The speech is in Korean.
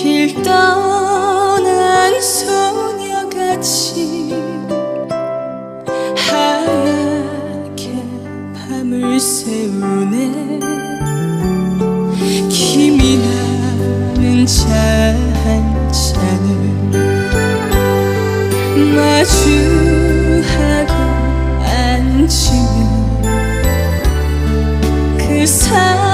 길 떠난 소녀같이 하얗게 밤을 새우네. 김이 나는 차 한 잔을 마주하고 앉으면 그 사람